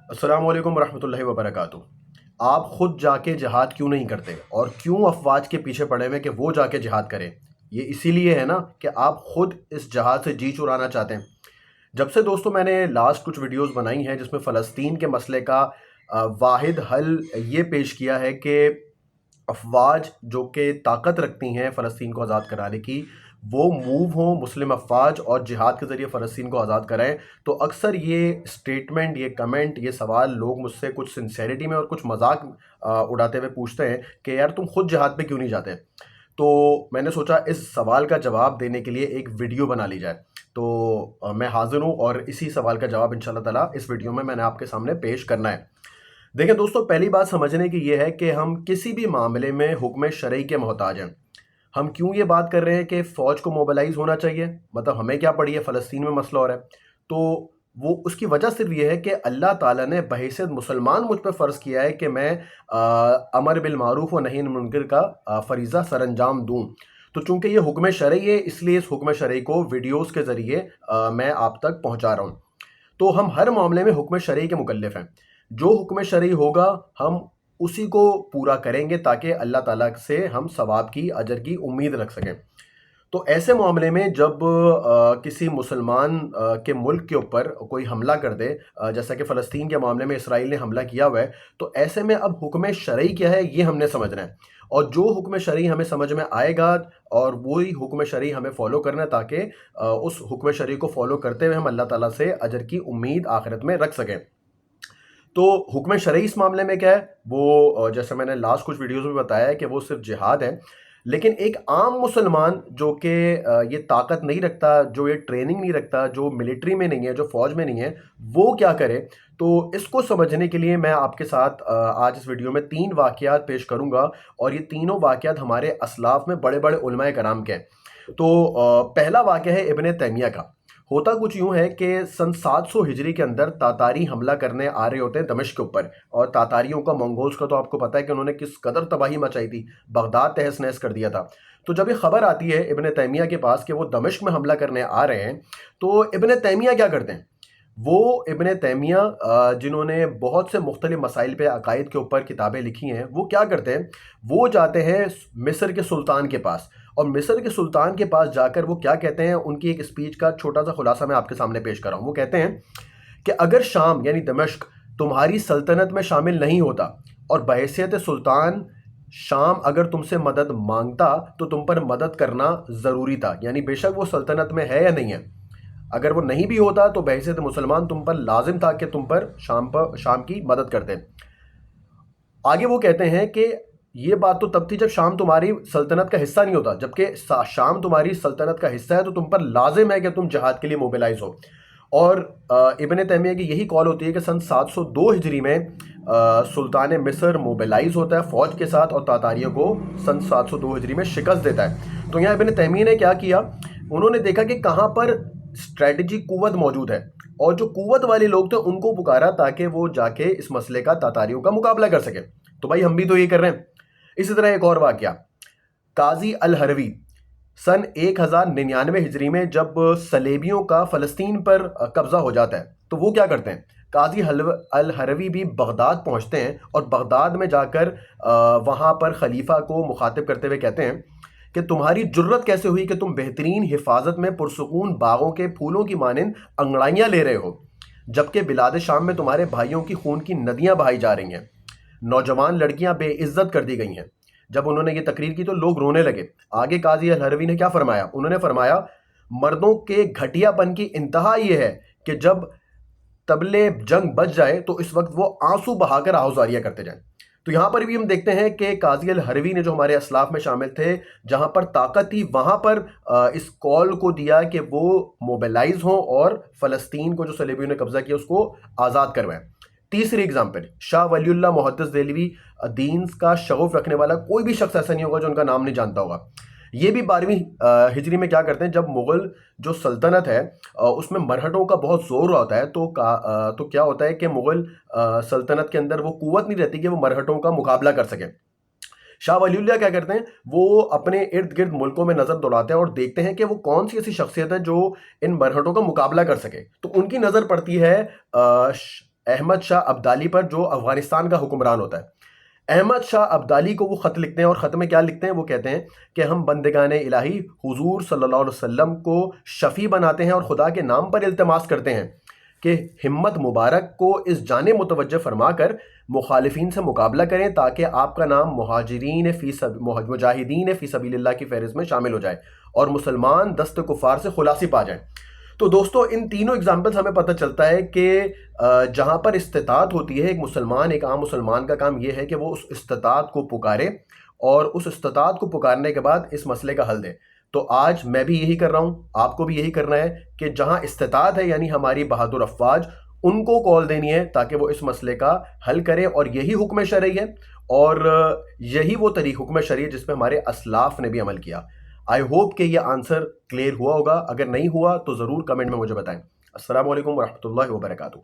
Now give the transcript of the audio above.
السلام علیکم ورحمۃ اللہ وبرکاتہ۔ آپ خود جا کے جہاد کیوں نہیں کرتے اور کیوں افواج کے پیچھے پڑے ہوئے کہ وہ جا کے جہاد کریں؟ یہ اسی لیے ہے نا کہ آپ خود اس جہاد سے جی چرانا چاہتے ہیں۔ جب سے دوستوں میں نے لاسٹ کچھ ویڈیوز بنائی ہیں جس میں فلسطین کے مسئلے کا واحد حل یہ پیش کیا ہے کہ افواج جو کہ طاقت رکھتی ہیں فلسطین کو آزاد کرانے کی، وہ موو ہوں مسلم افواج اور جہاد کے ذریعے فلسطین کو آزاد کرائیں، تو اکثر یہ اسٹیٹمنٹ، یہ کمنٹ، یہ سوال لوگ مجھ سے کچھ سنسیریٹی میں اور کچھ مذاق اڑاتے ہوئے پوچھتے ہیں کہ یار تم خود جہاد پہ کیوں نہیں جاتے؟ تو میں نے سوچا اس سوال کا جواب دینے کے لیے ایک ویڈیو بنا لی جائے۔ تو میں حاضر ہوں اور اسی سوال کا جواب انشاءاللہ تعالیٰ اس ویڈیو میں نے آپ کے سامنے پیش کرنا ہے۔ دیکھیں دوستو، پہلی بات سمجھنے کی یہ ہے کہ ہم کسی بھی معاملے میں حکم شرعی کے محتاج ہیں۔ ہم کیوں یہ بات کر رہے ہیں کہ فوج کو موبلائز ہونا چاہیے؟ مطلب ہمیں کیا پڑی ہے، فلسطین میں مسئلہ ہو رہا ہے، تو وہ اس کی وجہ صرف یہ ہے کہ اللہ تعالیٰ نے بحیثیت مسلمان مجھ پہ فرض کیا ہے کہ میں امر بالمعروف و نہی عن المنکر کا فریضہ سر انجام دوں۔ تو چونکہ یہ حکم شرعی ہے، اس لیے اس حکم شرعی کو ویڈیوز کے ذریعے میں آپ تک پہنچا رہا ہوں۔ تو ہم ہر معاملے میں حکم شرعی کے مکلف ہیں۔ جو حکم شرعی ہوگا ہم اسی کو پورا کریں گے تاکہ اللہ تعالیٰ سے ہم ثواب کی، اجر کی امید رکھ سکیں۔ تو ایسے معاملے میں جب کسی مسلمان کے ملک کے اوپر کوئی حملہ کر دے، جیسا کہ فلسطین کے معاملے میں اسرائیل نے حملہ کیا ہوا ہے، تو ایسے میں اب حکم شرعی کیا ہے یہ ہم نے سمجھنا ہے، اور جو حکم شرعی ہمیں سمجھ میں آئے گا اور وہی حکم شرعی ہمیں فالو کرنا ہے تاکہ اس حکم شرعی کو فالو کرتے ہوئے ہم اللہ تعالیٰ سے اجر کی امید آخرت میں رکھ سکیں۔ تو حکم شرعی اس معاملے میں کیا ہے؟ وہ جیسے میں نے لاسٹ کچھ ویڈیوز میں بتایا ہے کہ وہ صرف جہاد ہے، لیکن ایک عام مسلمان جو کہ یہ طاقت نہیں رکھتا، جو یہ ٹریننگ نہیں رکھتا، جو ملٹری میں نہیں ہے، جو فوج میں نہیں ہے، وہ کیا کرے؟ تو اس کو سمجھنے کے لیے میں آپ کے ساتھ آج اس ویڈیو میں 3 واقعات پیش کروں گا، اور یہ تینوں واقعات ہمارے اسلاف میں بڑے بڑے علماء کرام کے ہیں۔ تو پہلا واقعہ ہے ابن تیمیہ کا۔ ہوتا کچھ یوں ہے کہ سن 700 ہجری کے اندر تاتاری حملہ کرنے آ رہے ہوتے ہیں دمشق کے اوپر، اور تاتاریوں کا، منگولز کا تو آپ کو پتہ ہے کہ انہوں نے کس قدر تباہی مچائی تھی، بغداد تہس نہس کر دیا تھا۔ تو جب یہ خبر آتی ہے ابن تیمیہ کے پاس کہ وہ دمشق میں حملہ کرنے آ رہے ہیں، تو ابن تیمیہ کیا کرتے ہیں؟ وہ ابن تیمیہ جنہوں نے بہت سے مختلف مسائل پہ عقائد کے اوپر کتابیں لکھی ہیں، وہ کیا کرتے ہیں؟ وہ جاتے ہیں مصر کے سلطان کے پاس، اور مصر کے سلطان کے پاس جا کر وہ کیا کہتے ہیں؟ ان کی ایک اسپیچ کا چھوٹا سا خلاصہ میں آپ کے سامنے پیش کر رہا ہوں۔ وہ کہتے ہیں کہ اگر شام یعنی دمشق تمہاری سلطنت میں شامل نہیں ہوتا اور بحیثیت سلطان شام اگر تم سے مدد مانگتا تو تم پر مدد کرنا ضروری تھا، یعنی بے شک وہ سلطنت میں ہے یا نہیں ہے، اگر وہ نہیں بھی ہوتا تو بحیثیت مسلمان تم پر لازم تھا کہ تم پر شام کی مدد کرتے۔ آگے وہ کہتے ہیں کہ یہ بات تو تب تھی جب شام تمہاری سلطنت کا حصہ نہیں ہوتا، جبکہ شام تمہاری سلطنت کا حصہ ہے تو تم پر لازم ہے کہ تم جہاد کے لیے موبلائز ہو۔ اور ابن تیمیہ کی یہی کال ہوتی ہے کہ سن 702 ہجری میں سلطان مصر موبلائز ہوتا ہے فوج کے ساتھ اور تاتاریوں کو سن 702 ہجری میں شکست دیتا ہے۔ تو یہاں ابن تیمیہ نے کیا کیا؟ انہوں نے دیکھا کہ کہاں پر اسٹریٹجی قوت موجود ہے، اور جو قوت والے لوگ تھے ان کو پکارا تاکہ وہ جا کے اس مسئلے کا تاتاریوں کا مقابلہ کر سکے۔ تو بھائی ہم بھی تو یہ کر رہے ہیں۔ اسی طرح ایک اور واقعہ، قاضی الحروی سن 1099 ہجری میں جب صلیبیوں کا فلسطین پر قبضہ ہو جاتا ہے تو وہ کیا کرتے ہیں؟ قاضی الحروی بھی بغداد پہنچتے ہیں، اور بغداد میں جا کر وہاں پر خلیفہ کو مخاطب کرتے ہوئے کہتے ہیں کہ تمہاری جرت کیسے ہوئی کہ تم بہترین حفاظت میں پرسکون باغوں کے پھولوں کی مانند انگڑائیاں لے رہے ہو، جبکہ بلاد شام میں تمہارے بھائیوں کی خون کی ندیاں بہائی جا رہی ہیں، نوجوان لڑکیاں بے عزت کر دی گئی ہیں۔ جب انہوں نے یہ تقریر کی تو لوگ رونے لگے۔ آگے قاضی الحروی نے کیا فرمایا؟ انہوں نے فرمایا مردوں کے گھٹیا پن کی انتہا یہ ہے کہ جب تبلے جنگ بچ جائے تو اس وقت وہ آنسو بہا کر آہوزاریاں کرتے جائیں۔ تو یہاں پر بھی ہم دیکھتے ہیں کہ قاضی الحروی نے جو ہمارے اسلاف میں شامل تھے، جہاں پر طاقت تھی وہاں پر اس کال کو دیا کہ وہ موبلائز ہوں اور فلسطین کو جو صلیبیوں نے قبضہ کیا اس کو آزاد کروائیں۔ تیسری اگزامپل، شاہ ولی اللہ محدث دہلوی، دین کا شغف رکھنے والا کوئی بھی شخص ایسا نہیں ہوگا جو ان کا نام نہیں جانتا ہوگا۔ یہ بھی 12ویں ہجری میں کیا کرتے ہیں؟ جب مغل جو سلطنت ہے اس میں مرہٹوں کا بہت زور ہوتا ہے تو کیا ہوتا ہے کہ مغل سلطنت کے اندر وہ قوت نہیں رہتی کہ وہ مرہٹوں کا مقابلہ کر سکیں۔ شاہ ولی اللہ کیا کرتے ہیں؟ وہ اپنے ارد گرد ملکوں میں نظر دوڑاتے ہیں اور دیکھتے ہیں کہ وہ کون سی ایسی شخصیت ہے جو ان مرہٹوں کا مقابلہ کر سکے۔ تو ان کی نظر پڑتی ہے احمد شاہ ابدالی پر جو افغانستان کا حکمران ہوتا ہے. احمد شاہ ابدالی کو وہ خط لکھتے ہیں اور خط میں کیا لکھتے ہیں؟ وہ کہتے ہیں کہ ہم بندگان الہی حضور صلی اللہ علیہ وسلم کو شفیع بناتے ہیں اور خدا کے نام پر التماس کرتے ہیں کہ ہمت مبارک کو اس جانب متوجہ فرما کر مخالفین سے مقابلہ کریں تاکہ آپ کا نام مجاہدین فی سبیل اللہ کی فہرست میں شامل ہو جائے اور مسلمان دست کفار سے خلاصی پا جائیں. تو دوستو ان تینوں اگزامپلز ہمیں پتہ چلتا ہے کہ جہاں پر استطاعت ہوتی ہے ایک عام مسلمان کا کام یہ ہے کہ وہ اس استطاعت کو پکارے اور اس استطاعت کو پکارنے کے بعد اس مسئلے کا حل دے. تو آج میں بھی یہی کر رہا ہوں، آپ کو بھی یہی کرنا ہے کہ جہاں استطاعت ہے یعنی ہماری بہادر افواج، ان کو کال دینی ہے تاکہ وہ اس مسئلے کا حل کریں. اور یہی حکم شرعی ہے اور یہی وہ حکم شرعی ہے جس پہ ہمارے اسلاف نے بھی عمل کیا. آئی ہوپ کہ یہ آنسر کلیئر ہوا ہوگا. اگر نہیں ہوا تو ضرور کمنٹ میں مجھے بتائیں. السلام علیکم ورحمۃ اللہ وبرکاتہ.